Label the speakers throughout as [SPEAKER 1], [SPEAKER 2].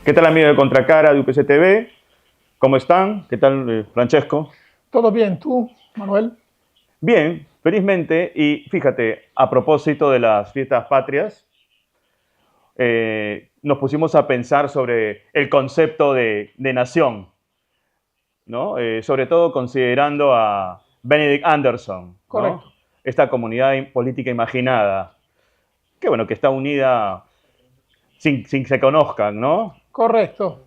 [SPEAKER 1] ¿Qué tal, amigo de Contracara de UPC TV? ¿Cómo están? ¿Qué tal, Francesco?
[SPEAKER 2] ¿Todo bien? ¿Tú, Manuel?
[SPEAKER 1] Bien, felizmente. Y fíjate, a propósito de las fiestas patrias, nos pusimos a pensar sobre el concepto de nación, ¿no? Sobre todo considerando a Benedict Anderson, ¿no?
[SPEAKER 2] Correcto,
[SPEAKER 1] Esta comunidad política imaginada, que bueno, que está unida sin que se conozcan, ¿no?
[SPEAKER 2] correcto.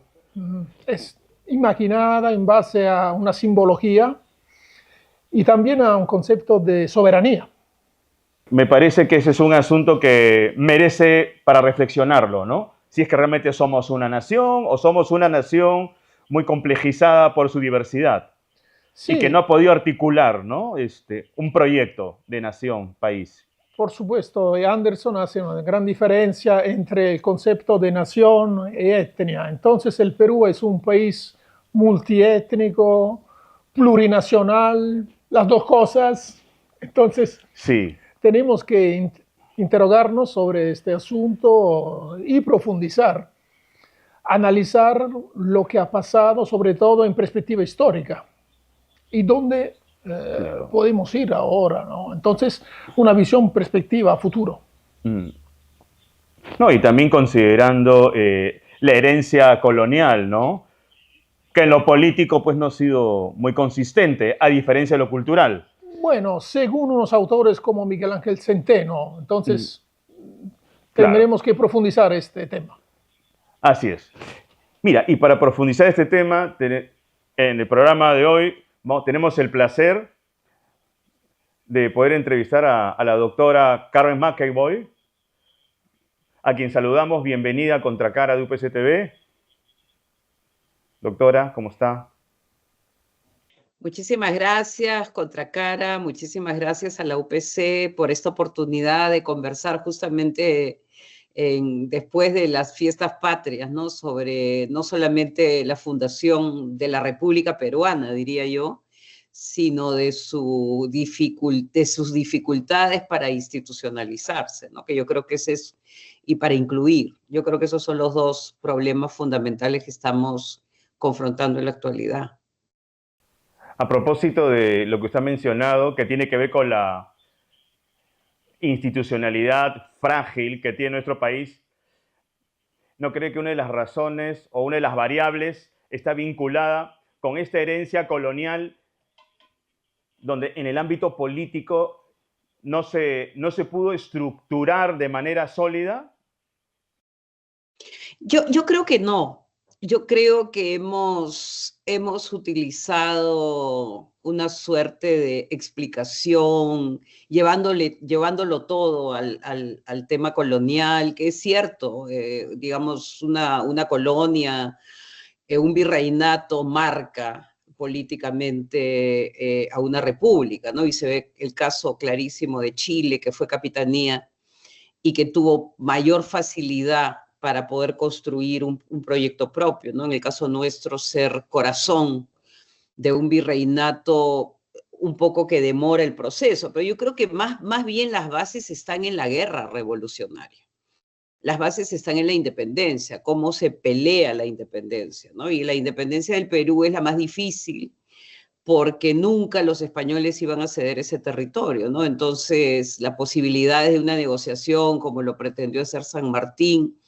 [SPEAKER 2] Es imaginada en base a una simbología y también a un concepto de soberanía.
[SPEAKER 1] Me parece que ese es un asunto que merece para reflexionarlo, ¿no? Si es que realmente somos una nación o somos una nación muy complejizada por su diversidad y que no
[SPEAKER 2] Sí,
[SPEAKER 1] ha podido articular, ¿no? Un proyecto de nación, país.
[SPEAKER 2] por supuesto, Anderson hace una gran diferencia entre el concepto de nación y etnia. Entonces, el Perú es un país multiétnico, plurinacional, las dos cosas. Entonces,
[SPEAKER 1] Sí,
[SPEAKER 2] tenemos que interrogarnos sobre este asunto y profundizar, analizar lo que ha pasado, sobre todo en perspectiva histórica, y dónde
[SPEAKER 1] claro.
[SPEAKER 2] podemos ir ahora, ¿no? Entonces, una visión, perspectiva a futuro.
[SPEAKER 1] Mm. No, y también considerando la herencia colonial, ¿no? Que en lo político pues no ha sido muy consistente, a diferencia de lo cultural.
[SPEAKER 2] Bueno, según unos autores como Miguel Ángel Centeno,
[SPEAKER 1] Mm,
[SPEAKER 2] entonces
[SPEAKER 1] claro,
[SPEAKER 2] tendremos que profundizar este tema.
[SPEAKER 1] así es. Mira, y para profundizar este tema, en el programa de hoy tenemos el placer de poder entrevistar a la doctora Carmen McEvoy, a quien saludamos. Bienvenida a Contracara de UPC TV. Doctora, ¿cómo está?
[SPEAKER 3] Muchísimas gracias, Contracara, muchísimas gracias a la UPC por esta oportunidad de conversar justamente después de las fiestas patrias, ¿no? Sobre no solamente la fundación de la República Peruana, diría yo, sino de de sus dificultades para institucionalizarse, ¿no? Que yo creo que ese es, y para incluir. Yo creo que esos son los dos problemas fundamentales que estamos confrontando en la actualidad.
[SPEAKER 1] A propósito de lo que usted ha mencionado, que tiene que ver con la institucionalidad frágil que tiene nuestro país, ¿no cree que una de las razones o una de las variables está vinculada con esta herencia colonial donde en el ámbito político no se pudo estructurar de manera sólida?
[SPEAKER 3] Yo creo que no. Yo creo que hemos utilizado una suerte de explicación, llevándolo todo al tema colonial, que es cierto, digamos, una colonia, un virreinato marca políticamente a una república, ¿no? Y se ve el caso clarísimo de Chile, que fue capitanía y que tuvo mayor facilidad para poder construir un proyecto propio, ¿no? En el caso nuestro, ser corazón de un virreinato un poco que demora el proceso, pero yo creo que más bien las bases están en la guerra revolucionaria. Las bases están en la independencia, cómo se pelea la independencia, ¿no? Y la independencia del Perú es la más difícil porque nunca los españoles iban a ceder ese territorio, ¿no? Entonces, las posibilidades de una negociación, como lo pretendió hacer San Martín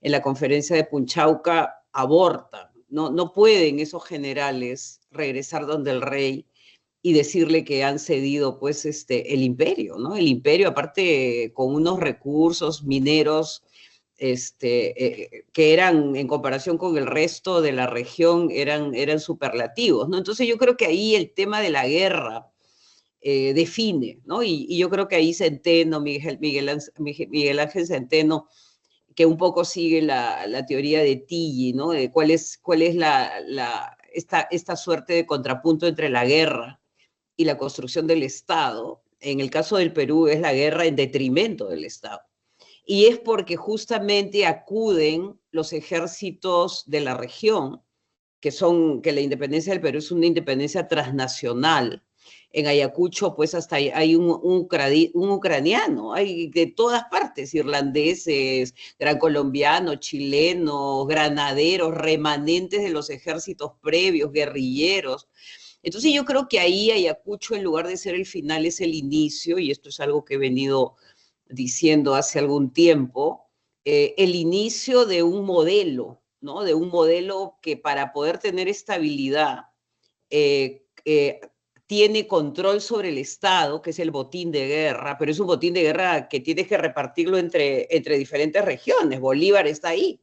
[SPEAKER 3] en la conferencia de Punchauca, abortan. No pueden esos generales regresar donde el rey y decirle que han cedido pues el imperio, ¿no? El imperio aparte con unos recursos mineros que eran en comparación con el resto de la región eran superlativos, ¿no? Entonces yo creo que ahí el tema de la guerra define, ¿no? Y yo creo que ahí Centeno, Miguel Ángel Centeno, que un poco sigue la teoría de Tilly, ¿no? De cuál es esta suerte de contrapunto entre la guerra y la construcción del Estado. En el caso del Perú es la guerra en detrimento del Estado. Y es porque justamente acuden los ejércitos de la región, que la independencia del Perú es una independencia transnacional, En Ayacucho, pues hasta hay un ucraniano, hay de todas partes, irlandeses, gran colombianos, chilenos, granaderos, remanentes de los ejércitos previos, guerrilleros. Entonces yo creo que ahí Ayacucho, en lugar de ser el final, es el inicio, y esto es algo que he venido diciendo hace algún tiempo, el inicio de un modelo, ¿no? De un modelo que para poder tener estabilidad tiene control sobre el Estado, que es el botín de guerra, pero es un botín de guerra que tienes que repartirlo entre diferentes regiones. Bolívar está ahí,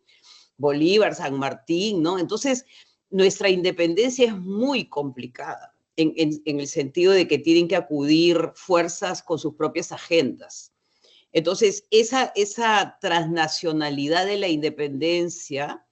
[SPEAKER 3] Bolívar, San Martín, ¿no? Entonces, nuestra independencia es muy complicada en el sentido de que tienen que acudir fuerzas con sus propias agendas. Entonces, esa transnacionalidad de la independencia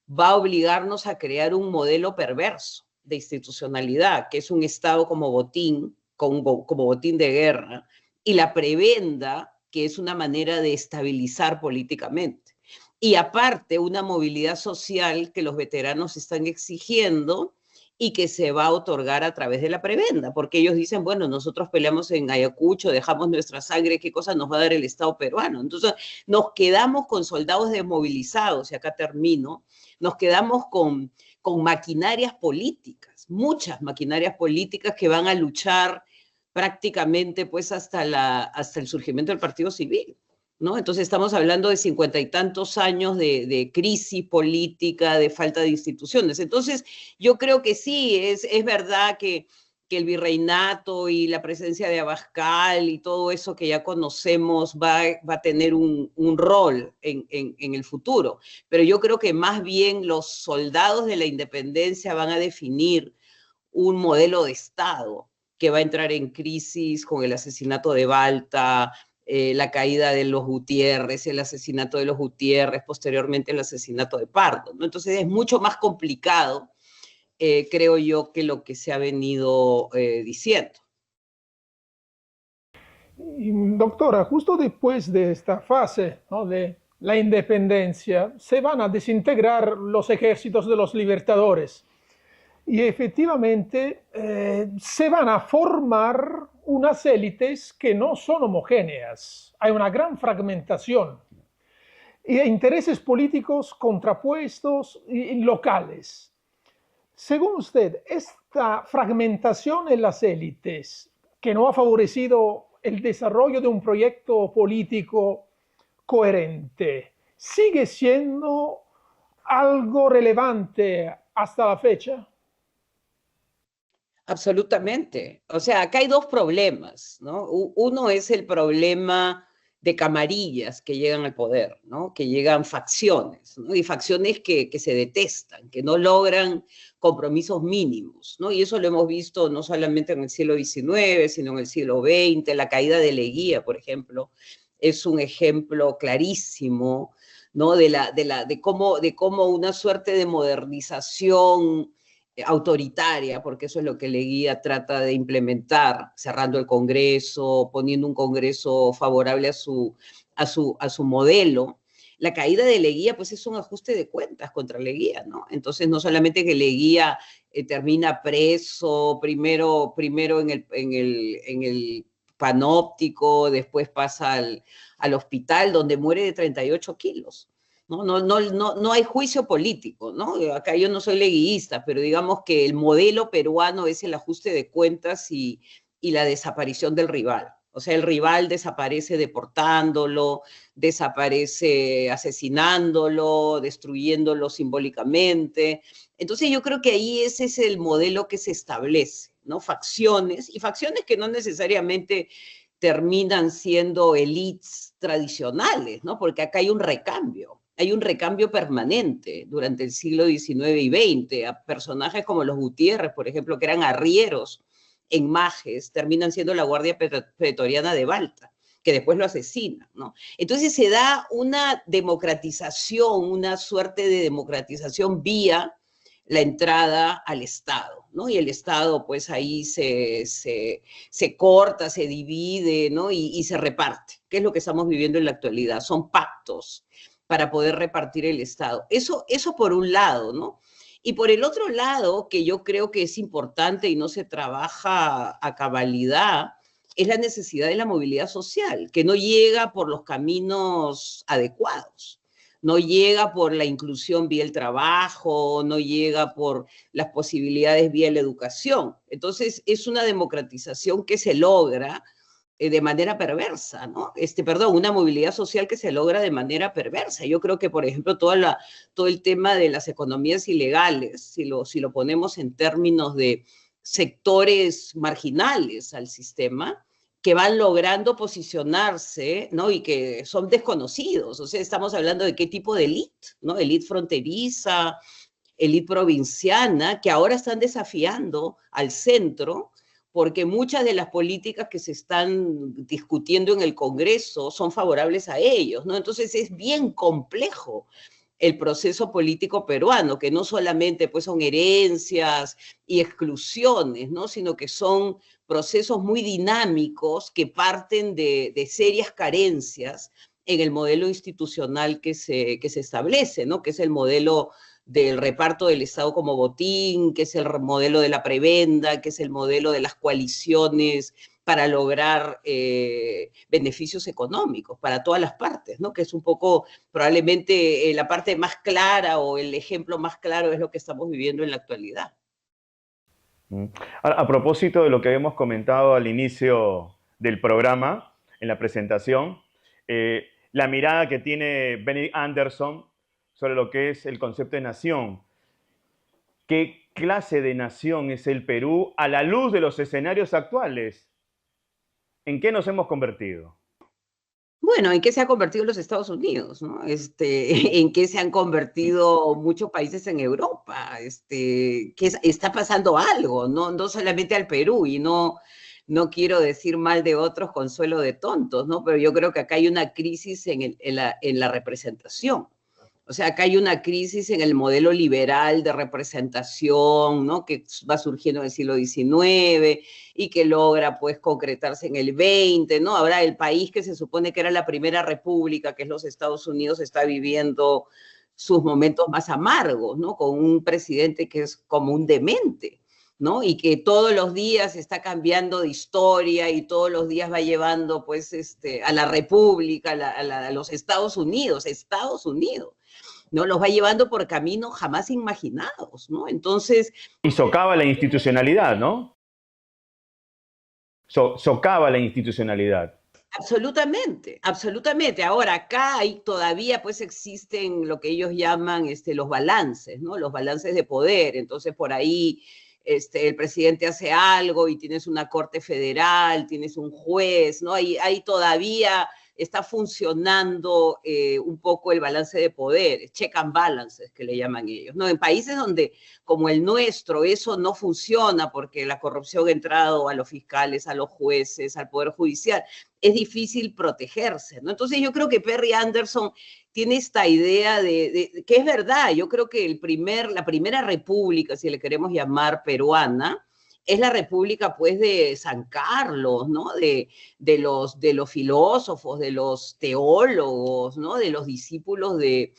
[SPEAKER 3] va a obligarnos a crear un modelo perverso de institucionalidad, que es un Estado como botín, como botín de guerra, y la prebenda, que es una manera de estabilizar políticamente. Y aparte, una movilidad social que los veteranos están exigiendo y que se va a otorgar a través de la prebenda, porque ellos dicen, bueno, nosotros peleamos en Ayacucho, dejamos nuestra sangre, ¿qué cosa nos va a dar el Estado peruano? Entonces, nos quedamos con soldados desmovilizados, y acá termino, nos quedamos con maquinarias políticas, muchas maquinarias políticas que van a luchar prácticamente pues hasta el surgimiento del Partido Civil, ¿no? Entonces estamos hablando de 50 y tantos años de crisis política, de falta de instituciones. Entonces yo creo que sí, es verdad que el virreinato y la presencia de Abascal y todo eso que ya conocemos va a tener un rol en el futuro. Pero yo creo que más bien los soldados de la independencia van a definir un modelo de Estado que va a entrar en crisis con el asesinato de Balta, la caída de los Gutiérrez, el asesinato de los Gutiérrez, posteriormente el asesinato de Pardo, ¿no? Entonces es mucho más complicado, creo yo, que lo que se ha venido diciendo.
[SPEAKER 2] Doctora, justo después de esta fase, ¿no?, de la independencia, se van a desintegrar los ejércitos de los libertadores y efectivamente se van a formar unas élites que no son homogéneas. Hay una gran fragmentación y intereses políticos contrapuestos y locales. Según usted, esta fragmentación en las élites, que no ha favorecido el desarrollo de un proyecto político coherente, ¿sigue siendo algo relevante hasta la fecha?
[SPEAKER 3] Absolutamente. O sea, acá hay dos problemas, ¿no? Uno es el problema de camarillas que llegan al poder, ¿no? Que llegan facciones, ¿no? Y facciones que se detestan, que no logran compromisos mínimos, ¿no? Y eso lo hemos visto no solamente en el siglo XIX, sino en el siglo XX. La caída de Leguía, por ejemplo, es un ejemplo clarísimo, ¿no? De cómo una suerte de modernización autoritaria, porque eso es lo que Leguía trata de implementar, cerrando el Congreso, poniendo un Congreso favorable a su modelo. La caída de Leguía, pues es un ajuste de cuentas contra Leguía, ¿no? Entonces, no solamente que Leguía termina preso, primero en el panóptico, después pasa al hospital, donde muere de 38 kilos. No hay juicio político, ¿no? Acá yo no soy leguista, pero digamos que el modelo peruano es el ajuste de cuentas y la desaparición del rival. O sea, el rival desaparece deportándolo, desaparece asesinándolo, destruyéndolo simbólicamente. Entonces yo creo que ahí ese es el modelo que se establece, ¿no? Facciones, y facciones que no necesariamente terminan siendo élites tradicionales, ¿no? Porque acá hay un recambio permanente durante el siglo XIX y XX. A personajes como los Gutiérrez, por ejemplo, que eran arrieros en Majes, terminan siendo la Guardia Pretoriana de Balta, que después lo asesina, ¿no? Entonces se da una democratización, una suerte de democratización vía la entrada al Estado, ¿no? Y el Estado, pues ahí se corta, se divide, ¿no? Y se reparte, que es lo que estamos viviendo en la actualidad. Son pactos para poder repartir el Estado. Eso por un lado, ¿no? Y por el otro lado, que yo creo que es importante y no se trabaja a cabalidad, es la necesidad de la movilidad social, que no llega por los caminos adecuados, no llega por la inclusión vía el trabajo, no llega por las posibilidades vía la educación. Entonces, es una democratización que se logra de manera perversa, ¿no? Perdón, una movilidad social que se logra de manera perversa. Yo creo que, por ejemplo, todo el tema de las economías ilegales, si lo ponemos en términos de sectores marginales al sistema, que van logrando posicionarse, ¿no? Y que son desconocidos. O sea, estamos hablando de qué tipo de élite, ¿no? Élite fronteriza, élite provinciana, que ahora están desafiando al centro, porque muchas de las políticas que se están discutiendo en el Congreso son favorables a ellos, ¿no? Entonces es bien complejo el proceso político peruano, que no solamente pues son herencias y exclusiones, ¿no? Sino que son procesos muy dinámicos que parten de serias carencias en el modelo institucional que se establece, ¿no? Que es el modelo del reparto del Estado como botín, que es el modelo de la prebenda, que es el modelo de las coaliciones para lograr beneficios económicos para todas las partes, ¿no? Que es un poco probablemente la parte más clara o el ejemplo más claro es lo que estamos viviendo en la actualidad.
[SPEAKER 1] A propósito de lo que hemos comentado al inicio del programa, en la presentación, la mirada que tiene Benedict Anderson sobre lo que es el concepto de nación. ¿Qué clase de nación es el Perú a la luz de los escenarios actuales? ¿En qué nos hemos convertido?
[SPEAKER 3] Bueno, ¿en qué se ha convertido los Estados Unidos, ¿no? ¿En qué se han convertido muchos países en Europa? Está pasando algo, ¿no? No solamente al Perú, y no quiero decir mal de otros, consuelo de tontos, ¿no? Pero yo creo que acá hay una crisis en la representación. O sea, acá hay una crisis en el modelo liberal de representación, ¿no? Que va surgiendo en el siglo XIX y que logra, pues, concretarse en el XX, ¿no? Ahora el país que se supone que era la primera república, que es los Estados Unidos, está viviendo sus momentos más amargos, ¿no? Con un presidente que es como un demente, ¿no? Y que todos los días está cambiando de historia y todos los días va llevando, pues, a la república, a los Estados Unidos, ¿no? Los va llevando por caminos jamás imaginados, ¿no? Entonces...
[SPEAKER 1] Y socava la institucionalidad, ¿no? Socava la institucionalidad.
[SPEAKER 3] Absolutamente, absolutamente. Ahora, acá todavía pues existen lo que ellos llaman los balances, ¿no? Los balances de poder. Entonces, por ahí el presidente hace algo y tienes una corte federal, tienes un juez, ¿no? Ahí todavía está funcionando un poco el balance de poder, check and balances que le llaman ellos, ¿no? En países donde, como el nuestro, eso no funciona porque la corrupción ha entrado a los fiscales, a los jueces, al poder judicial, es difícil protegerse, ¿no? Entonces yo creo que Perry Anderson tiene esta idea de que es verdad, yo creo que la primera república, si le queremos llamar peruana, es la república, pues, de San Carlos, ¿no? De los filósofos, de los teólogos, ¿no? De los discípulos de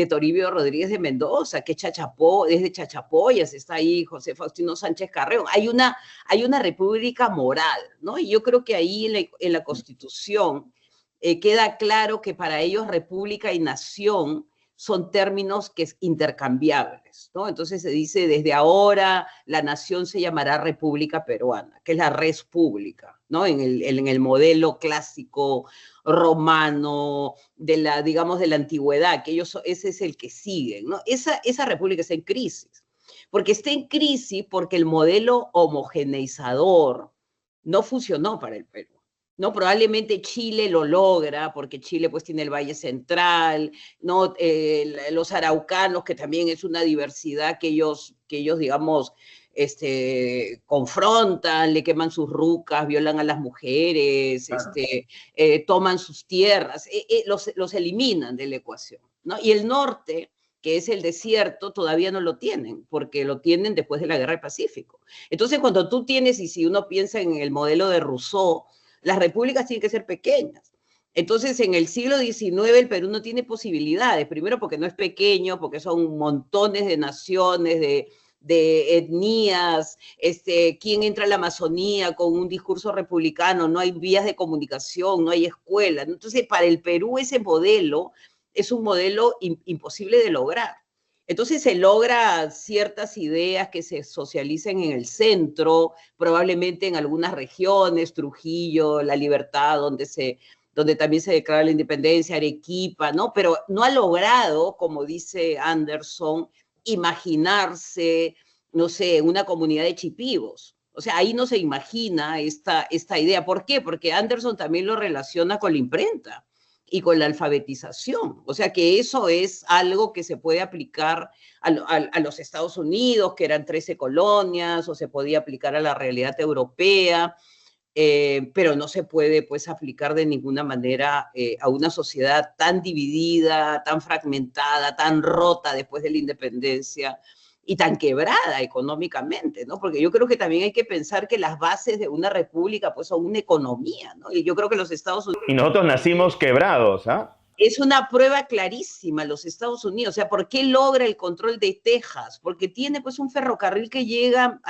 [SPEAKER 3] Toribio Rodríguez de Mendoza, que desde Chachapoyas está ahí José Faustino Sánchez Carreón. Hay una república moral, ¿no? Y yo creo que ahí en la Constitución queda claro que para ellos república y nación son términos que es intercambiables, ¿no? Entonces se dice, desde ahora la nación se llamará República Peruana, que es la res pública, ¿no? En el modelo clásico romano digamos, de la antigüedad, que ese es el que siguen, ¿no? Esa república está en crisis, porque está en crisis porque el modelo homogeneizador no funcionó para el Perú. ¿No? Probablemente Chile lo logra, porque Chile pues tiene el Valle Central, ¿no? Los araucanos, que también es una diversidad que ellos digamos, confrontan, le queman sus rucas, violan a las mujeres, claro. Toman sus tierras, los eliminan de la ecuación, ¿no? Y el norte, que es el desierto, todavía no lo tienen, porque lo tienen después de la Guerra del Pacífico. Entonces, cuando tú tienes, y si uno piensa en el modelo de Rousseau, las repúblicas tienen que ser pequeñas. Entonces, en el siglo XIX el Perú no tiene posibilidades, primero porque no es pequeño, porque son montones de naciones, de etnias, quién entra a la Amazonía con un discurso republicano, no hay vías de comunicación, no hay escuela. Entonces, para el Perú ese modelo es un modelo imposible de lograr. Entonces se logra ciertas ideas que se socialicen en el centro, probablemente en algunas regiones, Trujillo, La Libertad, donde también se declara la independencia, Arequipa, ¿no? Pero no ha logrado, como dice Anderson, imaginarse, no sé, una comunidad de chipivos. O sea, ahí no se imagina esta idea. ¿Por qué? Porque Anderson también lo relaciona con la imprenta y con la alfabetización. O sea que eso es algo que se puede aplicar a los Estados Unidos, que eran 13 colonias, o se podía aplicar a la realidad europea, pero no se puede pues aplicar de ninguna manera a una sociedad tan dividida, tan fragmentada, tan rota después de la independencia y tan quebrada económicamente, ¿no? Porque yo creo que también hay que pensar que las bases de una república pues son una economía, ¿no? Y yo creo que los Estados Unidos...
[SPEAKER 1] Y nosotros nacimos quebrados, ¿ah?
[SPEAKER 3] Es una prueba clarísima los Estados Unidos. O sea, ¿por qué logra el control de Texas? Porque tiene pues un ferrocarril que llega,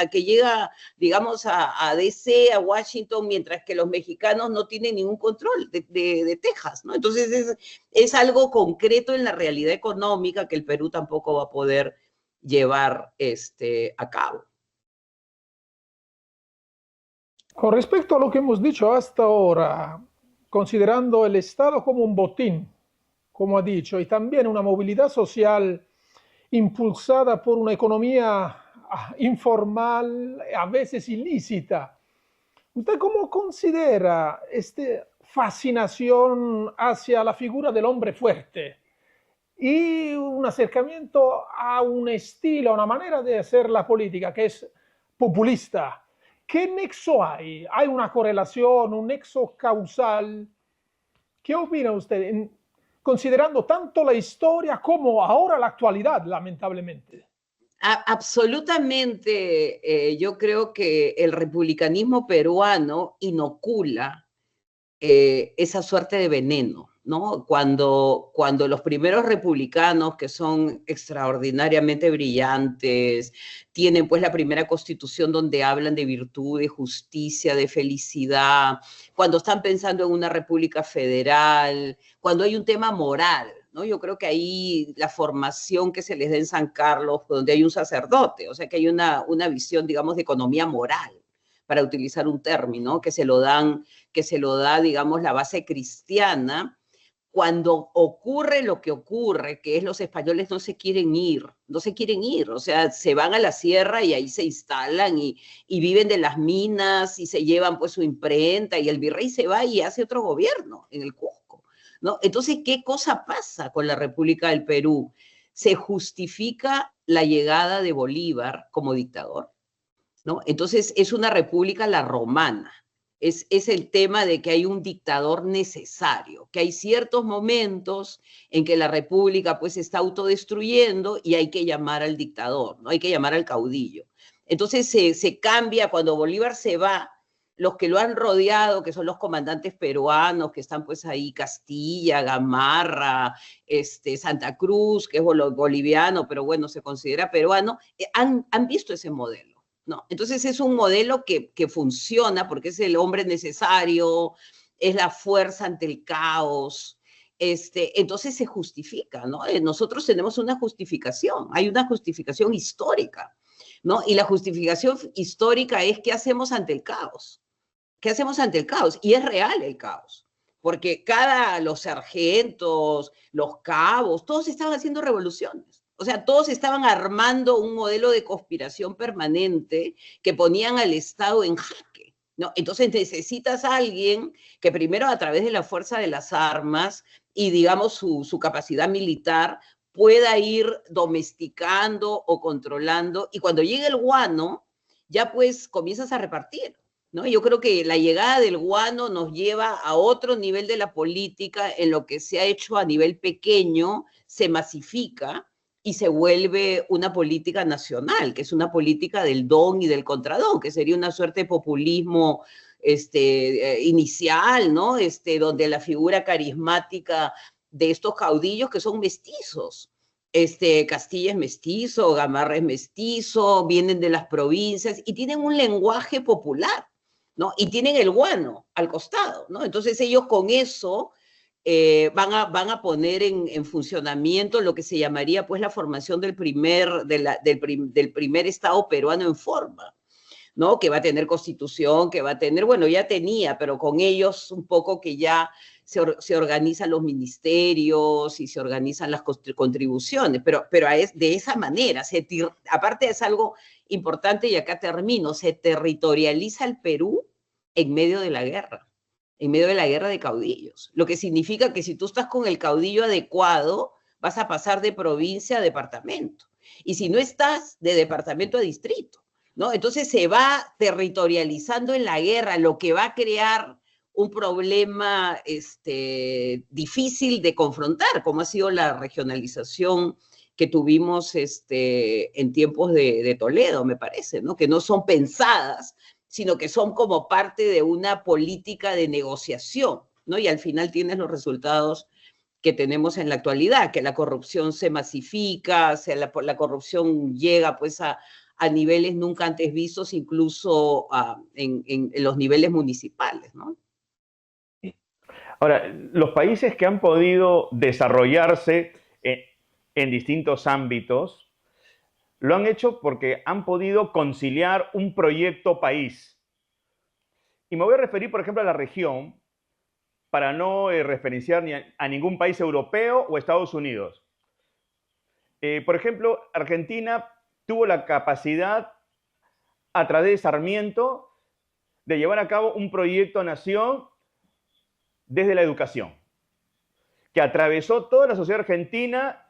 [SPEAKER 3] digamos, a DC, a Washington, mientras que los mexicanos no tienen ningún control de Texas, ¿no? Entonces es algo concreto en la realidad económica que el Perú tampoco va a poder llevar a cabo.
[SPEAKER 2] Con respecto a lo que hemos dicho hasta ahora, considerando el Estado como un botín, como ha dicho, y también una movilidad social impulsada por una economía informal, a veces ilícita, ¿usted cómo considera esta fascinación hacia la figura del hombre fuerte y un acercamiento a un estilo, a una manera de hacer la política que es populista? ¿Qué nexo hay? ¿Hay una correlación, un nexo causal? ¿Qué opina usted, considerando tanto la historia como ahora la actualidad, lamentablemente?
[SPEAKER 3] Absolutamente, yo creo que el republicanismo peruano inocula esa suerte de veneno, ¿no? Cuando los primeros republicanos, que son extraordinariamente brillantes, tienen pues la primera constitución donde hablan de virtud, de justicia, de felicidad, cuando están pensando en una república federal, cuando hay un tema moral, ¿no? Yo creo que ahí la formación que se les da en San Carlos, donde hay un sacerdote, o sea que hay una visión, digamos, de economía moral, para utilizar un término, que se lo da, digamos, la base cristiana. Cuando ocurre lo que ocurre, que es los españoles no se quieren ir, o sea, se van a la sierra y ahí se instalan y viven de las minas y se llevan pues su imprenta y el virrey se va y hace otro gobierno en el Cusco, ¿no? Entonces, ¿qué cosa pasa con la República del Perú? Se justifica la llegada de Bolívar como dictador, ¿no? Entonces es una república la romana, es el tema de que hay un dictador necesario, que hay ciertos momentos en que la república pues se está autodestruyendo y hay que llamar al dictador, ¿no? Hay que llamar al caudillo. Entonces se cambia cuando Bolívar se va, los que lo han rodeado, que son los comandantes peruanos, que están pues ahí, Castilla, Gamarra, Santa Cruz, que es boliviano, pero bueno, se considera peruano, han visto ese modelo. No, entonces es un modelo que funciona porque es el hombre necesario, es la fuerza ante el caos. Entonces se justifica, ¿no? Nosotros tenemos una justificación, hay una justificación histórica, ¿no? Y la justificación histórica es qué hacemos ante el caos. ¿Qué hacemos ante el caos? Y es real el caos, porque los sargentos, los cabos, todos estaban haciendo revoluciones. O sea, todos estaban armando un modelo de conspiración permanente que ponían al Estado en jaque, ¿no? Entonces necesitas a alguien que primero a través de la fuerza de las armas y digamos su capacidad militar pueda ir domesticando o controlando, y cuando llegue el guano ya pues comienzas a repartir, ¿no? Yo creo que la llegada del guano nos lleva a otro nivel de la política, en lo que se ha hecho a nivel pequeño, se masifica y se vuelve una política nacional, que es una política del don y del contradón, que sería una suerte de populismo inicial, ¿no? Donde la figura carismática de estos caudillos que son mestizos. Castilla es mestizo, Gamarra es mestizo, vienen de las provincias y tienen un lenguaje popular, ¿no? Y tienen el guano al costado, ¿no? Entonces ellos con eso van a poner en funcionamiento lo que se llamaría pues la formación del primer Estado peruano en forma, ¿no? Que va a tener constitución, que va a tener, bueno, ya tenía, pero con ellos un poco que ya se organizan los ministerios y se organizan las contribuciones, pero de esa manera, aparte es algo importante y acá termino, se territorializa el Perú en medio de la guerra de caudillos, lo que significa que si tú estás con el caudillo adecuado, vas a pasar de provincia a departamento, y si no estás, de departamento a distrito, ¿no? Entonces se va territorializando en la guerra, lo que va a crear un problema difícil de confrontar, como ha sido la regionalización que tuvimos en tiempos de Toledo, me parece, ¿no? Que no son pensadas, sino que son como parte de una política de negociación, ¿no? Y al final tienes los resultados que tenemos en la actualidad, que la corrupción se masifica, o sea, la corrupción llega pues a niveles nunca antes vistos, incluso en los niveles municipales, ¿no?
[SPEAKER 1] Ahora, los países que han podido desarrollarse en distintos ámbitos lo han hecho porque han podido conciliar un proyecto país. Y me voy a referir, por ejemplo, a la región, para no referenciar ni a ningún país europeo o Estados Unidos. Por ejemplo, Argentina tuvo la capacidad, a través de Sarmiento, de llevar a cabo un proyecto nación desde la educación, que atravesó toda la sociedad argentina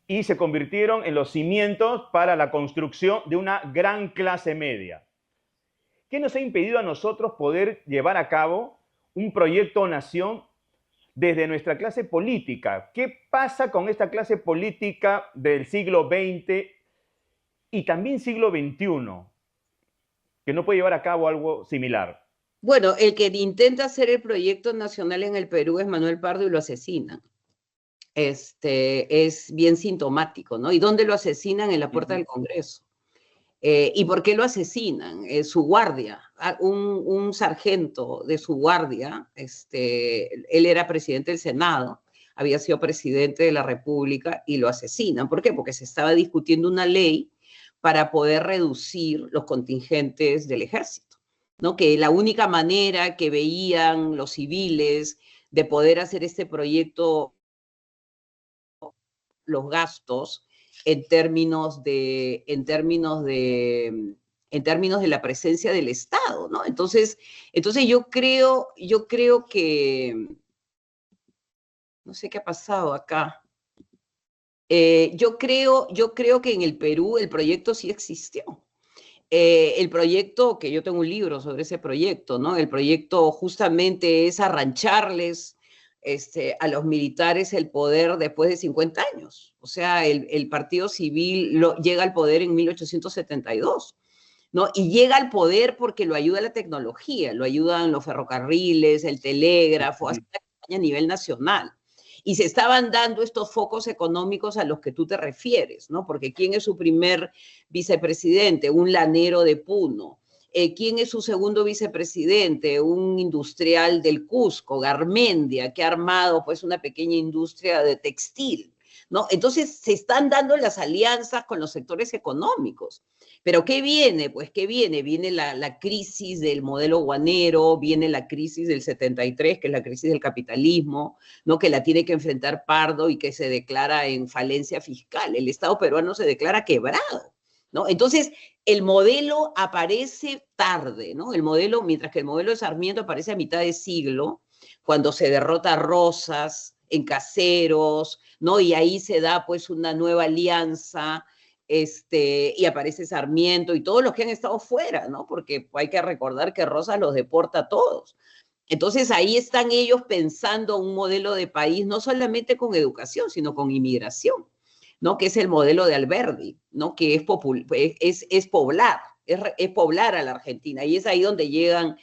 [SPEAKER 1] y se convirtieron en los cimientos para la construcción de una gran clase media. ¿Qué nos ha impedido a nosotros poder llevar a cabo un proyecto nación desde nuestra clase política? ¿Qué pasa con esta clase política del siglo XX y también siglo XXI, que no puede llevar a cabo algo similar?
[SPEAKER 3] Bueno, el que intenta hacer el proyecto nacional en el Perú es Manuel Pardo y lo asesinan. Es bien sintomático, ¿no? ¿Y dónde lo asesinan? En la puerta del Congreso. ¿Y por qué lo asesinan? Su guardia, un sargento de su guardia, él era presidente del Senado, había sido presidente de la República y lo asesinan. ¿Por qué? Porque se estaba discutiendo una ley para poder reducir los contingentes del ejército, ¿no? Que la única manera que veían los civiles de poder hacer este proyecto, los gastos, en términos de la presencia del Estado, ¿no? Entonces yo creo que, no sé qué ha pasado acá. Yo creo que en el Perú el proyecto sí existió. El proyecto, que yo tengo un libro sobre ese proyecto, ¿no? El proyecto justamente es arrancharles a los militares el poder después de 50 años. O sea, el Partido Civil llega al poder en 1872, ¿no? Y llega al poder porque lo ayuda la tecnología, lo ayudan los ferrocarriles, el telégrafo, hace una campaña a nivel nacional. Y se estaban dando estos focos económicos a los que tú te refieres, ¿no? Porque ¿quién es su primer vicepresidente? Un lanero de Puno. ¿Quién es su segundo vicepresidente? Un industrial del Cusco, Garmendia, que ha armado pues una pequeña industria de textil, ¿no? Entonces se están dando las alianzas con los sectores económicos. Pero ¿qué viene? Pues ¿qué viene? Viene la crisis del modelo guanero, viene la crisis del 73, que es la crisis del capitalismo, ¿no? Que la tiene que enfrentar Pardo y que se declara en falencia fiscal. El Estado peruano se declara quebrado, ¿no? Entonces, el modelo aparece tarde, ¿no? Mientras que el modelo de Sarmiento aparece a mitad de siglo, cuando se derrota a Rosas en Caseros, ¿no? Y ahí se da pues una nueva alianza, y aparece Sarmiento y todos los que han estado fuera, ¿no? Porque hay que recordar que Rosas los deporta a todos. Entonces ahí están ellos pensando un modelo de país, no solamente con educación, sino con inmigración, ¿no? Que es el modelo de Alberdi, ¿no? Que es poblar, es poblar a la Argentina, y es ahí donde llegan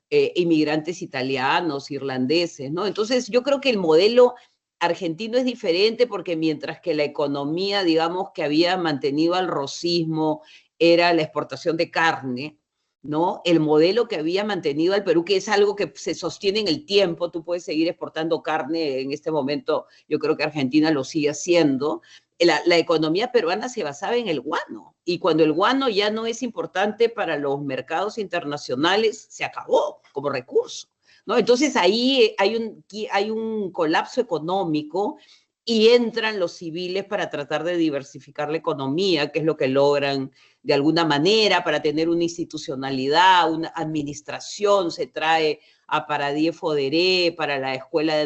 [SPEAKER 3] inmigrantes italianos, irlandeses, ¿no? Entonces yo creo que el modelo argentino es diferente porque mientras que la economía, digamos, que había mantenido al rosismo era la exportación de carne, ¿no? El modelo que había mantenido al Perú, que es algo que se sostiene en el tiempo, tú puedes seguir exportando carne en este momento, yo creo que Argentina lo sigue haciendo. La economía peruana se basaba en el guano, y cuando el guano ya no es importante para los mercados internacionales, se acabó como recurso, ¿no? Entonces ahí hay un colapso económico y entran los civiles para tratar de diversificar la economía, que es lo que logran de alguna manera para tener una institucionalidad, una administración. Se trae a Paradis Foderé para la Escuela de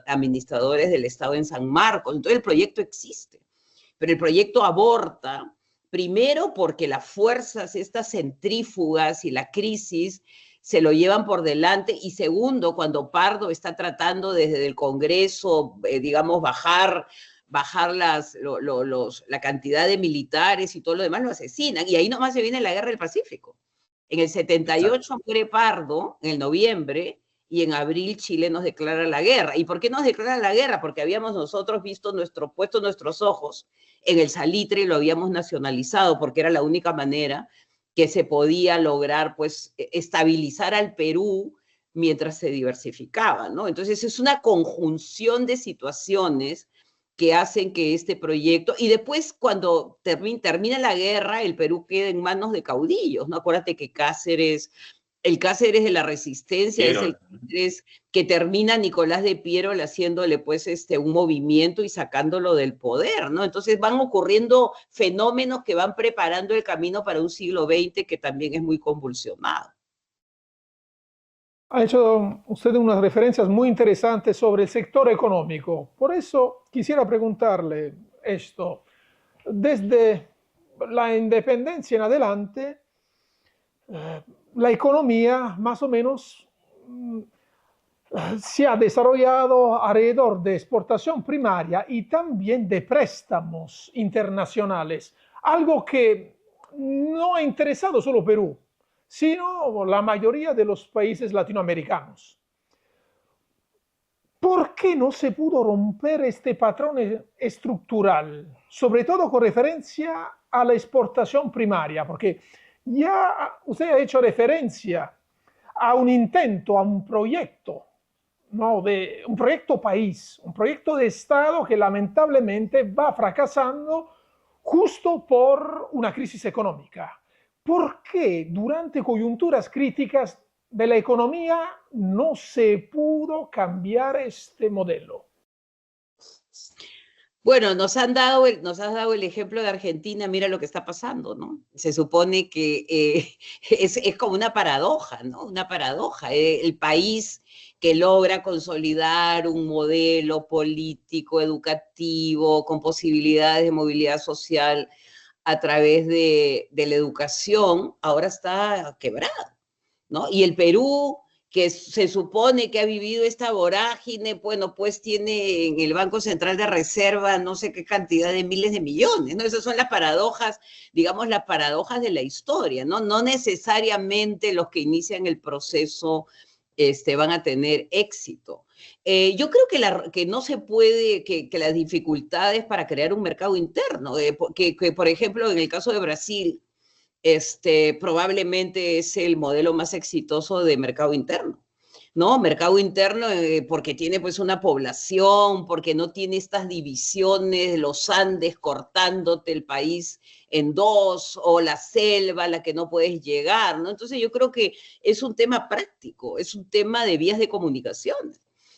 [SPEAKER 3] Administradores del Estado en San Marcos. Entonces el proyecto existe, pero el proyecto aborta, primero porque las fuerzas, estas centrífugas y la crisis se lo llevan por delante, y segundo, cuando Pardo está tratando desde el Congreso, digamos, bajar la cantidad de militares y todo lo demás, lo asesinan, y ahí nomás se viene la Guerra del Pacífico. En el 78 muere Pardo, en el noviembre, y en abril Chile nos declara la guerra. ¿Y por qué nos declara la guerra? Porque habíamos nosotros puesto nuestros ojos en el salitre y lo habíamos nacionalizado, porque era la única manera que se podía lograr, pues, estabilizar al Perú mientras se diversificaba, ¿no? Entonces es una conjunción de situaciones que hacen que este proyecto, y después cuando termina la guerra, el Perú queda en manos de caudillos, ¿no? Acuérdate que el Cáceres de la Resistencia es el Cáceres que termina Nicolás de Piero haciéndole pues un movimiento y sacándolo del poder, ¿no? Entonces van ocurriendo fenómenos que van preparando el camino para un siglo XX que también es muy convulsionado.
[SPEAKER 2] Ha hecho usted unas referencias muy interesantes sobre el sector económico. Por eso quisiera preguntarle esto. Desde la independencia en adelante, la economía más o menos se ha desarrollado alrededor de exportación primaria y también de préstamos internacionales, algo que no ha interesado solo Perú, sino la mayoría de los países latinoamericanos. ¿Por qué no se pudo romper este patrón estructural, sobre todo con referencia a la exportación primaria? Porque ya usted ha hecho referencia a un intento, a un proyecto, ¿no? De un proyecto país, un proyecto de Estado que lamentablemente va fracasando justo por una crisis económica. ¿Por qué durante coyunturas críticas de la economía no se pudo cambiar este modelo?
[SPEAKER 3] Bueno, nos has dado el ejemplo de Argentina, mira lo que está pasando, ¿no? Se supone que es como una paradoja, ¿no? Una paradoja. El país que logra consolidar un modelo político, educativo, con posibilidades de movilidad social a través de la educación, ahora está quebrado, ¿no? Y el Perú, que se supone que ha vivido esta vorágine, bueno, pues tiene en el Banco Central de Reserva no sé qué cantidad de miles de millones, ¿no? Esas son las paradojas, digamos, las paradojas de la historia, ¿no? No necesariamente los que inician el proceso van a tener éxito. Yo creo que no se puede, que las dificultades para crear un mercado interno, que por ejemplo, en el caso de Brasil, probablemente es el modelo más exitoso de mercado interno, ¿no? Mercado interno porque tiene pues una población, porque no tiene estas divisiones, los Andes cortándote el país en dos, o la selva a la que no puedes llegar, ¿no? Entonces yo creo que es un tema práctico, es un tema de vías de comunicación,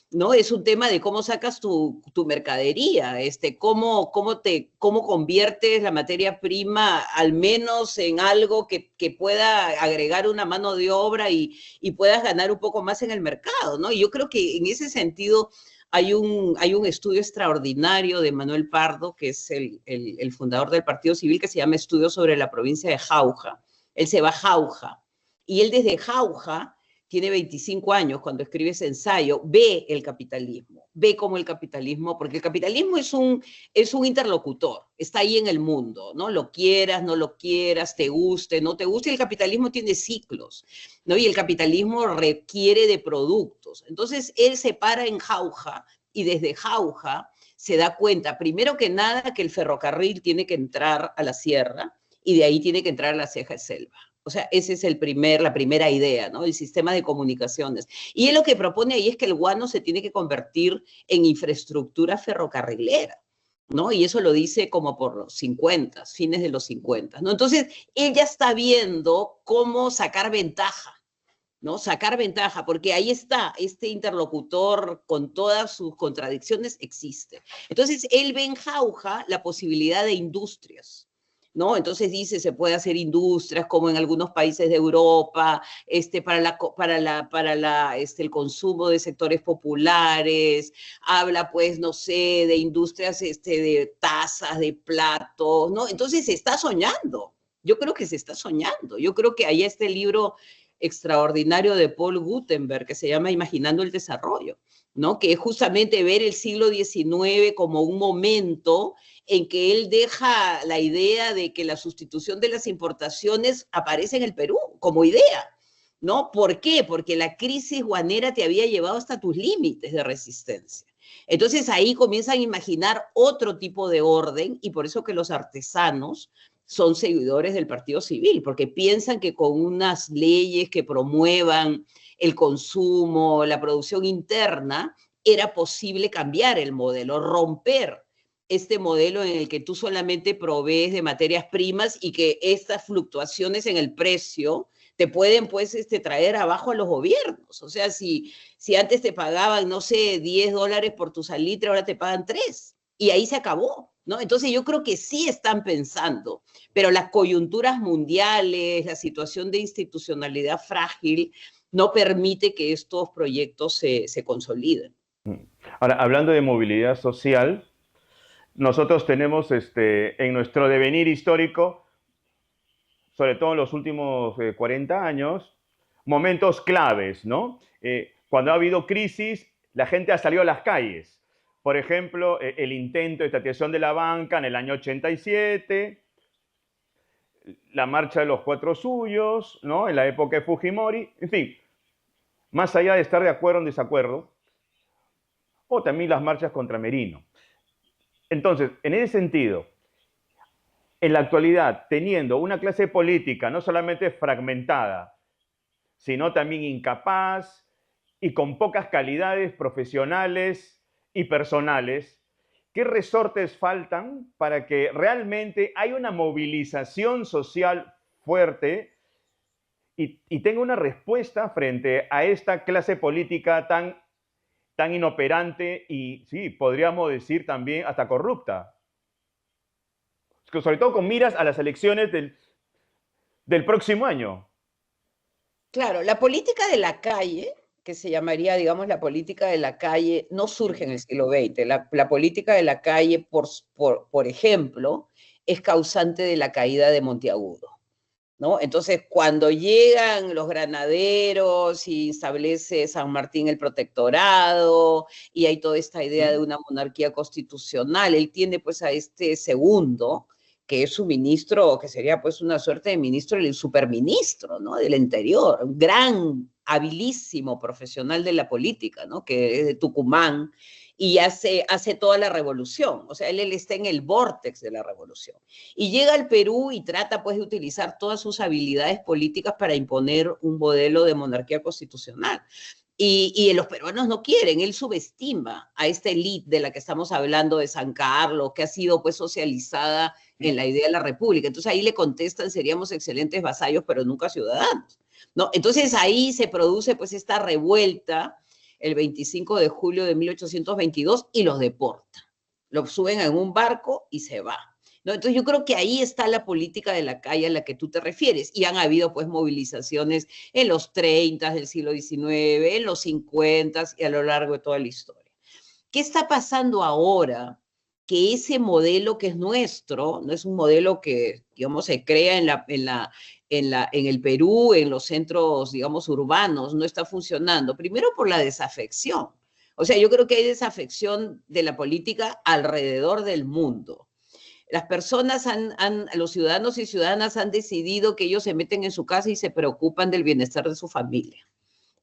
[SPEAKER 3] ¿no? Es un tema de cómo sacas tu mercadería, cómo conviertes la materia prima al menos en algo que pueda agregar una mano de obra y puedas ganar un poco más en el mercado, ¿no? Y yo creo que en ese sentido hay un estudio extraordinario de Manuel Pardo, que es el fundador del Partido Civil, que se llama Estudios sobre la provincia de Jauja. Él se va a Jauja, y él desde Jauja tiene 25 años cuando escribe ese ensayo, ve el capitalismo, ve cómo el capitalismo, porque el capitalismo es un interlocutor, está ahí en el mundo, ¿no? Lo quieras, no lo quieras, te guste, no te guste, el capitalismo tiene ciclos, ¿no? Y el capitalismo requiere de productos. Entonces, él se para en Jauja y desde Jauja se da cuenta, primero que nada, que el ferrocarril tiene que entrar a la sierra y de ahí tiene que entrar a la ceja de selva. O sea, esa es la primera idea, ¿no? El sistema de comunicaciones. Y él lo que propone ahí es que el guano se tiene que convertir en infraestructura ferrocarrilera, ¿no? Y eso lo dice como por los 50, fines de los 50, ¿no? Entonces, él ya está viendo cómo sacar ventaja, ¿no? Sacar ventaja, porque ahí está, este interlocutor con todas sus contradicciones existe. Entonces, él ve en Jauja la posibilidad de industrias, ¿no? Entonces dice, se puede hacer industrias como en algunos países de Europa, el consumo de sectores populares, habla pues, no sé, de industrias de tazas, de platos, ¿no? Entonces se está soñando, yo creo que se está soñando, yo creo que ahí está el libro extraordinario de Paul Gutenberg que se llama Imaginando el Desarrollo, ¿no? Que es justamente ver el siglo XIX como un momento en que él deja la idea de que la sustitución de las importaciones aparece en el Perú como idea, ¿no? ¿Por qué? Porque la crisis guanera te había llevado hasta tus límites de resistencia. Entonces ahí comienzan a imaginar otro tipo de orden y por eso que los artesanos son seguidores del Partido Civil, porque piensan que con unas leyes que promuevan el consumo, la producción interna, era posible cambiar el modelo, romper este modelo en el que tú solamente provees de materias primas y que estas fluctuaciones en el precio te pueden pues traer abajo a los gobiernos. O sea, si antes te pagaban, no sé, $10 por tu salitre, ahora te pagan 3. Y ahí se acabó, ¿no? Entonces yo creo que sí están pensando, pero las coyunturas mundiales, la situación de institucionalidad frágil, no permite que estos proyectos se consoliden.
[SPEAKER 1] Ahora, hablando de movilidad social, nosotros tenemos en nuestro devenir histórico, sobre todo en los últimos 40 años, momentos claves, ¿no? Cuando ha habido crisis, la gente ha salido a las calles. Por ejemplo, el intento de estatización de la banca en el año 87, la marcha de los 4 suyos, ¿no? En la época de Fujimori, en fin, más allá de estar de acuerdo o en desacuerdo, o también las marchas contra Merino. Entonces, en ese sentido, en la actualidad, teniendo una clase política no solamente fragmentada, sino también incapaz y con pocas calidades profesionales y personales, ¿qué resortes faltan para que realmente haya una movilización social fuerte y tenga una respuesta frente a esta clase política tan inoperante y, sí, podríamos decir también hasta corrupta? Sobre todo con miras a las elecciones del próximo año.
[SPEAKER 3] Claro, la política de la calle, que se llamaría, digamos, la política de la calle, no surge en el siglo XX. La política de la calle, por ejemplo, es causante de la caída de Monteagudo, ¿no? Entonces, cuando llegan los granaderos y establece San Martín el protectorado y hay toda esta idea de una monarquía constitucional, él tiene pues a este segundo, que es su ministro, que sería pues una suerte de ministro, el superministro, ¿no? Del Interior, un gran, habilísimo profesional de la política, ¿no? Que es de Tucumán, y hace toda la revolución. O sea, él está en el vórtex de la revolución. Y llega al Perú y trata pues de utilizar todas sus habilidades políticas para imponer un modelo de monarquía constitucional. Y los peruanos no quieren, él subestima a esta élite de la que estamos hablando de San Carlos, que ha sido pues socializada en la idea de la república. Entonces ahí le contestan, seríamos excelentes vasallos, pero nunca ciudadanos, ¿no? Entonces ahí se produce pues esta revuelta el 25 de julio de 1822 y los deportan. Los suben en un barco y se va, ¿no? Entonces yo creo que ahí está la política de la calle a la que tú te refieres. Y han habido pues movilizaciones en los 30 del siglo XIX, en los 50 y a lo largo de toda la historia. ¿Qué está pasando ahora? Que ese modelo que es nuestro, no es un modelo que, digamos, se crea en el Perú, en los centros, digamos, urbanos, no está funcionando. Primero por la desafección. O sea, yo creo que hay desafección de la política alrededor del mundo. Las personas, los ciudadanos y ciudadanas han decidido que ellos se meten en su casa y se preocupan del bienestar de su familia.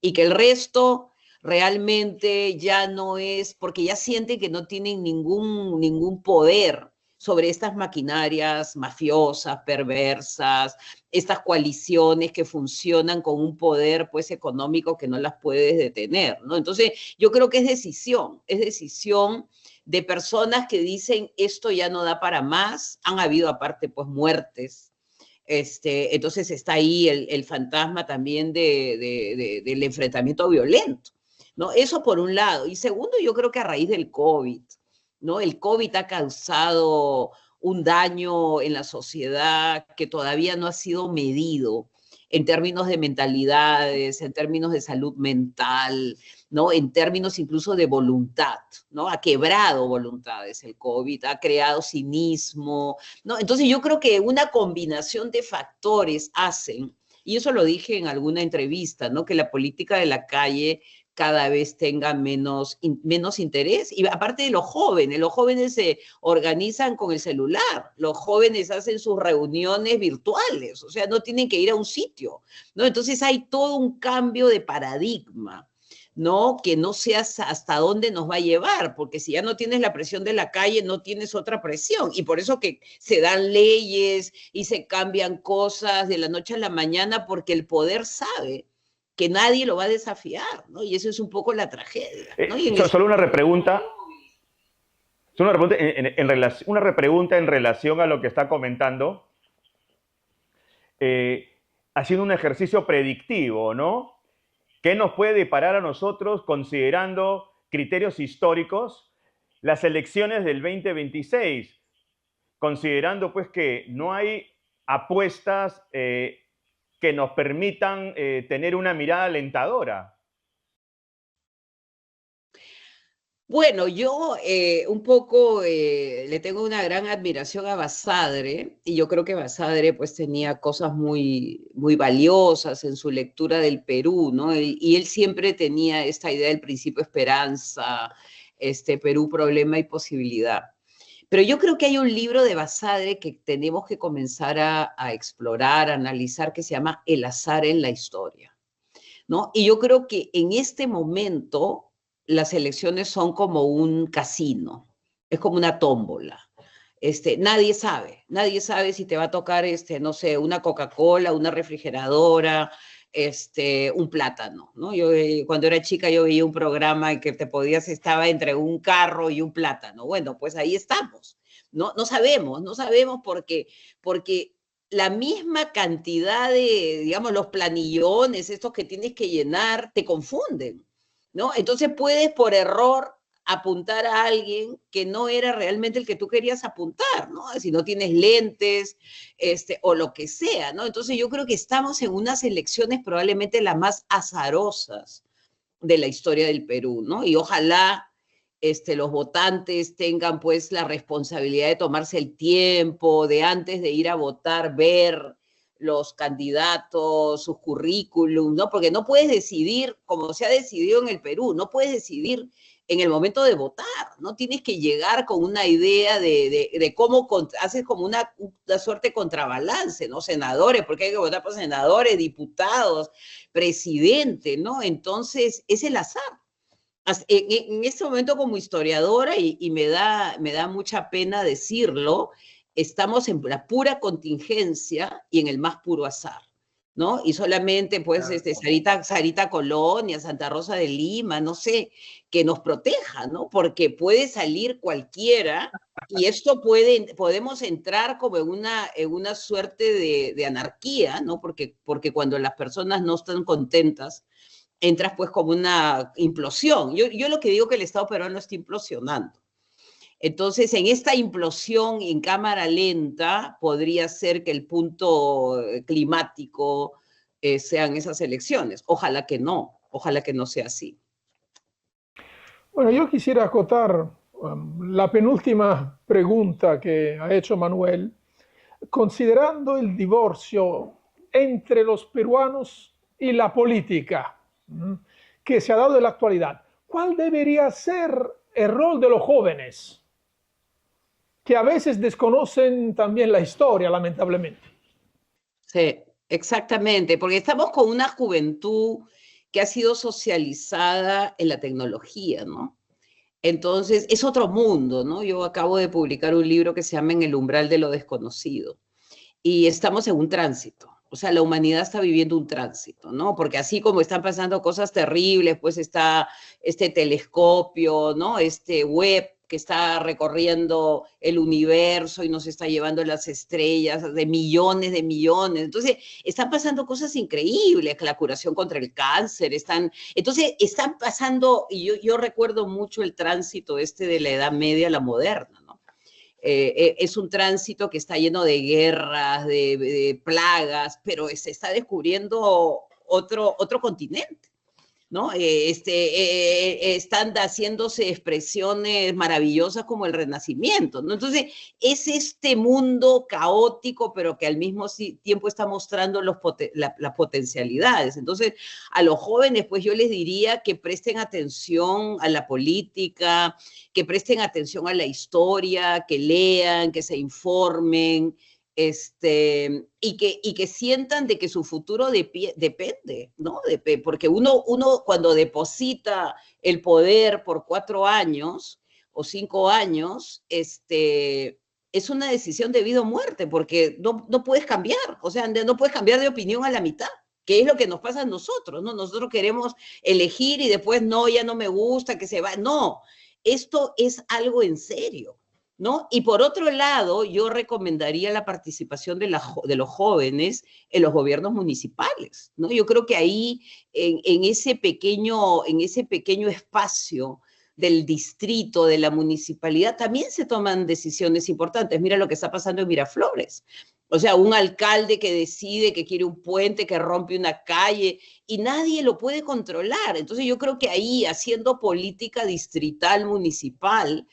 [SPEAKER 3] Y que el resto realmente ya no es, porque ya sienten que no tienen ningún poder sobre estas maquinarias mafiosas, perversas, estas coaliciones que funcionan con un poder pues económico que no las puedes detener, ¿no? Entonces, yo creo que es decisión de personas que dicen esto ya no da para más. Han habido aparte pues muertes. Entonces está ahí el fantasma también del enfrentamiento violento, ¿no? Eso por un lado. Y segundo, yo creo que a raíz del COVID, ¿no? El COVID ha causado un daño en la sociedad que todavía no ha sido medido en términos de mentalidades, en términos de salud mental, ¿no? En términos incluso de voluntad, ¿no? Ha quebrado voluntades el COVID, ha creado cinismo, ¿no? Entonces yo creo que una combinación de factores hacen, y eso lo dije en alguna entrevista, ¿no? Que la política de la calle cada vez tenga menos interés. Y aparte de los jóvenes se organizan con el celular, los jóvenes hacen sus reuniones virtuales, o sea, no tienen que ir a un sitio, ¿no? Entonces hay todo un cambio de paradigma, ¿no? Que no sé hasta dónde nos va a llevar, porque si ya no tienes la presión de la calle, no tienes otra presión. Y por eso que se dan leyes y se cambian cosas de la noche a la mañana, porque el poder sabe que nadie lo va a desafiar, ¿no? Y eso es un poco la tragedia, ¿no?
[SPEAKER 1] Solo una repregunta. Una repregunta en relación a lo que está comentando. Haciendo un ejercicio predictivo, ¿no? ¿Qué nos puede deparar a nosotros considerando criterios históricos las elecciones del 2026? Considerando pues que no hay apuestas que nos permitan tener una mirada alentadora.
[SPEAKER 3] Bueno, yo un poco le tengo una gran admiración a Basadre, y yo creo que Basadre pues tenía cosas muy, muy valiosas en su lectura del Perú, ¿no? Y él siempre tenía esta idea del principio esperanza, Perú, problema y posibilidad. Pero yo creo que hay un libro de Basadre que tenemos que comenzar a explorar, a analizar, que se llama El azar en la historia, ¿no? Y yo creo que en este momento las elecciones son como un casino, es como una tómbola. Nadie sabe si te va a tocar, no sé, una Coca-Cola, una refrigeradora, un plátano, ¿no? Yo cuando era chica yo veía un programa en que estaba entre un carro y un plátano. Bueno, pues ahí estamos. No sabemos porque la misma cantidad de, digamos, los planillones, estos que tienes que llenar, te confunden, ¿no? Entonces puedes por error apuntar a alguien que no era realmente el que tú querías apuntar, ¿no? Si no tienes lentes, o lo que sea, ¿no? Entonces yo creo que estamos en unas elecciones probablemente las más azarosas de la historia del Perú, ¿no? Y ojalá los votantes tengan pues la responsabilidad de tomarse el tiempo, de antes de ir a votar, ver los candidatos, sus currículums, ¿no? Porque no puedes decidir, como se ha decidido en el Perú, no puedes decidir en el momento de votar, ¿no? Tienes que llegar con una idea de cómo haces como una suerte de contrabalance, ¿no? Senadores, porque hay que votar por senadores, diputados, presidente, ¿no? Entonces, es el azar. En este momento como historiadora, y me da mucha pena decirlo, estamos en la pura contingencia y en el más puro azar, ¿no? Y solamente, pues, Sarita Colonia, Santa Rosa de Lima, no sé, que nos proteja, ¿no? Porque puede salir cualquiera y esto podemos entrar como en una suerte de anarquía, ¿no? Porque cuando las personas no están contentas, entras pues como una implosión. Yo lo que digo que el Estado peruano está implosionando. Entonces, en esta implosión en cámara lenta, podría ser que el punto climático sean esas elecciones. Ojalá que no sea así.
[SPEAKER 2] Bueno, yo quisiera acotar la penúltima pregunta que ha hecho Manuel, considerando el divorcio entre los peruanos y la política que se ha dado en la actualidad. ¿cuál debería ser el rol de los jóvenes? Que a veces desconocen también la historia, lamentablemente.
[SPEAKER 3] Sí, exactamente, porque estamos con una juventud que ha sido socializada en la tecnología, ¿no? Entonces, es otro mundo, ¿no? Yo acabo de publicar un libro que se llama En el umbral de lo desconocido y estamos en un tránsito. O sea, la humanidad está viviendo un tránsito, ¿no? Porque así como están pasando cosas terribles, pues está este telescopio, ¿no? Este web que está recorriendo el universo y nos está llevando las estrellas de millones de millones. Entonces, están pasando cosas increíbles, la curación contra el cáncer, entonces, están pasando, y yo recuerdo mucho el tránsito este de la Edad Media a la moderna, ¿no? Es un tránsito que está lleno de guerras, de plagas, pero se está descubriendo otro continente, ¿no? Están haciéndose expresiones maravillosas como el Renacimiento, ¿no? Entonces, es este mundo caótico, pero que al mismo tiempo está mostrando las potencialidades. Entonces, a los jóvenes, pues yo les diría que presten atención a la política, que presten atención a la historia, que lean, que se informen, y que sientan de que su futuro depende, ¿no? Porque uno cuando deposita el poder por 4 años o 5 años, es una decisión de vida o muerte, porque no puedes cambiar, o sea, no puedes cambiar de opinión a la mitad, que es lo que nos pasa a nosotros, ¿no? Nosotros queremos elegir y después, no, ya no me gusta, que se va. No, esto es algo en serio, ¿no? Y por otro lado, yo recomendaría la participación de los jóvenes en los gobiernos municipales, ¿no? Yo creo que ahí, en ese pequeño espacio del distrito, de la municipalidad, también se toman decisiones importantes. Mira lo que está pasando en Miraflores. O sea, un alcalde que decide que quiere un puente, que rompe una calle, y nadie lo puede controlar. Entonces yo creo que ahí, haciendo política distrital, municipal,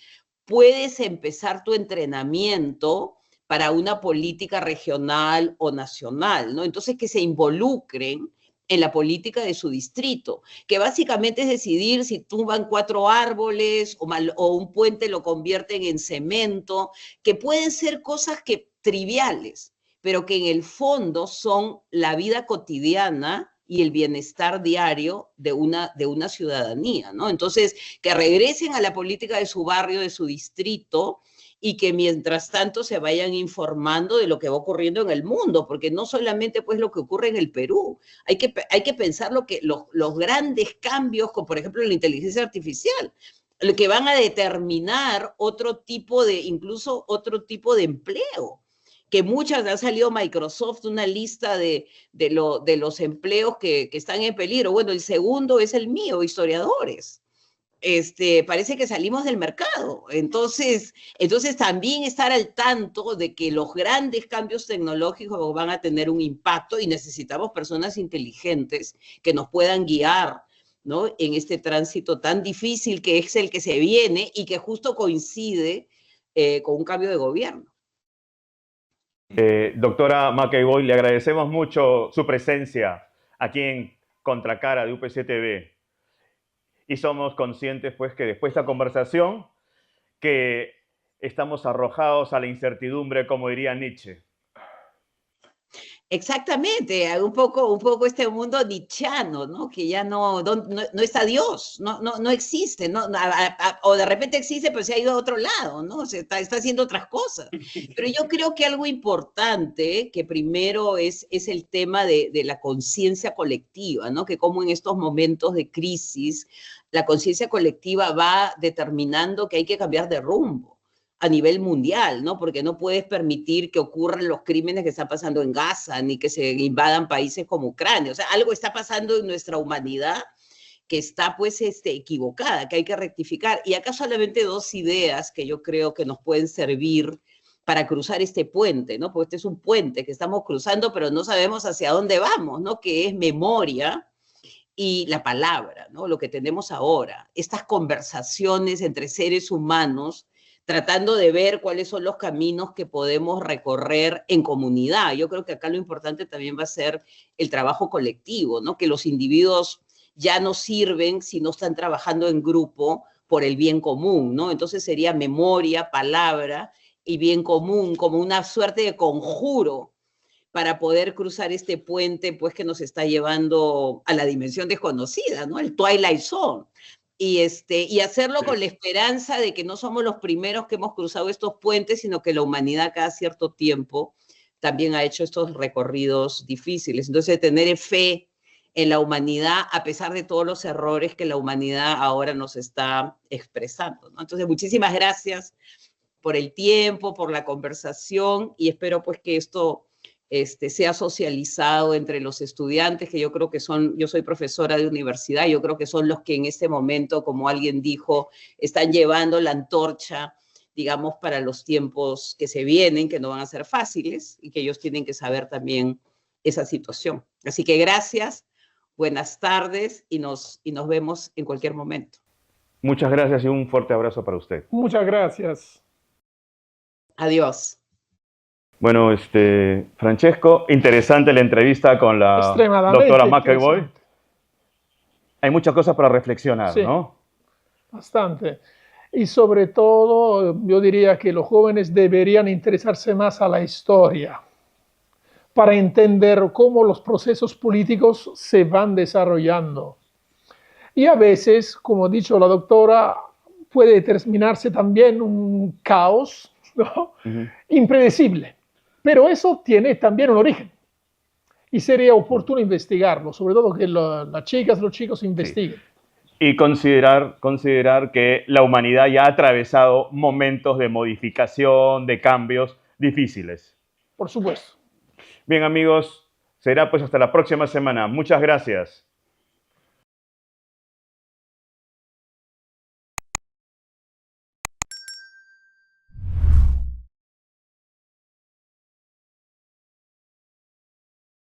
[SPEAKER 3] puedes empezar tu entrenamiento para una política regional o nacional, ¿no? Entonces, que se involucren en la política de su distrito, que básicamente es decidir si tumban 4 árboles o un puente lo convierten en cemento, que pueden ser cosas triviales, pero que en el fondo son la vida cotidiana y el bienestar diario de una ciudadanía, ¿no? Entonces, que regresen a la política de su barrio, de su distrito, y que mientras tanto se vayan informando de lo que va ocurriendo en el mundo, porque no solamente pues lo que ocurre en el Perú, hay que pensar los grandes cambios, como por ejemplo la inteligencia artificial, lo que van a determinar incluso otro tipo de empleo, que muchas ha salido Microsoft una lista de los empleos que están en peligro. Bueno, el segundo es el mío, historiadores. Parece que salimos del mercado. Entonces también estar al tanto de que los grandes cambios tecnológicos van a tener un impacto y necesitamos personas inteligentes que nos puedan guiar, ¿no? En este tránsito tan difícil que es el que se viene y que justo coincide con un cambio de gobierno.
[SPEAKER 1] Doctora McEvoy, le agradecemos mucho su presencia aquí en Contracara de UPC TV. Y somos conscientes, pues, que después de esta conversación, que estamos arrojados a la incertidumbre, como diría Nietzsche.
[SPEAKER 3] Exactamente, un poco este mundo nietzscheano, ¿no? Que ya no está Dios, no existe, ¿no? O de repente existe, pero se ha ido a otro lado, ¿no? Está haciendo otras cosas. Pero yo creo que algo importante, que primero es el tema de la conciencia colectiva, ¿no? Que como en estos momentos de crisis, la conciencia colectiva va determinando que hay que cambiar de rumbo a nivel mundial, ¿no? Porque no puedes permitir que ocurran los crímenes que están pasando en Gaza, ni que se invadan países como Ucrania. O sea, algo está pasando en nuestra humanidad que está, pues, equivocada, que hay que rectificar. Y acá solamente 2 ideas que yo creo que nos pueden servir para cruzar este puente, ¿no? Porque este es un puente que estamos cruzando, pero no sabemos hacia dónde vamos, ¿no? Que es memoria y la palabra, ¿no? Lo que tenemos ahora. Estas conversaciones entre seres humanos, tratando de ver cuáles son los caminos que podemos recorrer en comunidad. Yo creo que acá lo importante también va a ser el trabajo colectivo, ¿no? Que los individuos ya no sirven si no están trabajando en grupo por el bien común, ¿no? Entonces sería memoria, palabra y bien común, como una suerte de conjuro para poder cruzar este puente, pues, que nos está llevando a la dimensión desconocida, ¿no? El Twilight Zone. Y hacerlo con la esperanza de que no somos los primeros que hemos cruzado estos puentes, sino que la humanidad cada cierto tiempo también ha hecho estos recorridos difíciles. Entonces, tener fe en la humanidad a pesar de todos los errores que la humanidad ahora nos está expresando, ¿no? Entonces, muchísimas gracias por el tiempo, por la conversación, y espero pues que esto sea socializado entre los estudiantes, que yo creo que yo soy profesora de universidad, yo creo que son los que en este momento, como alguien dijo, están llevando la antorcha, digamos, para los tiempos que se vienen, que no van a ser fáciles, y que ellos tienen que saber también esa situación. Así que gracias, buenas tardes, y nos vemos en cualquier momento.
[SPEAKER 1] Muchas gracias y un fuerte abrazo para usted.
[SPEAKER 2] Muchas gracias.
[SPEAKER 3] Adiós.
[SPEAKER 1] Bueno, Francesco, interesante la entrevista con la doctora McEvoy. Hay muchas cosas para reflexionar, sí, ¿no?
[SPEAKER 2] Bastante. Y sobre todo, yo diría que los jóvenes deberían interesarse más a la historia para entender cómo los procesos políticos se van desarrollando. Y a veces, como ha dicho la doctora, puede terminarse también un caos, ¿no? Impredecible. Pero eso tiene también un origen. Y sería oportuno investigarlo, sobre todo que las chicas, los chicos investiguen.
[SPEAKER 1] Sí. Y considerar que la humanidad ya ha atravesado momentos de modificación, de cambios difíciles.
[SPEAKER 2] Por supuesto.
[SPEAKER 1] Bien, amigos, será pues hasta la próxima semana. Muchas gracias.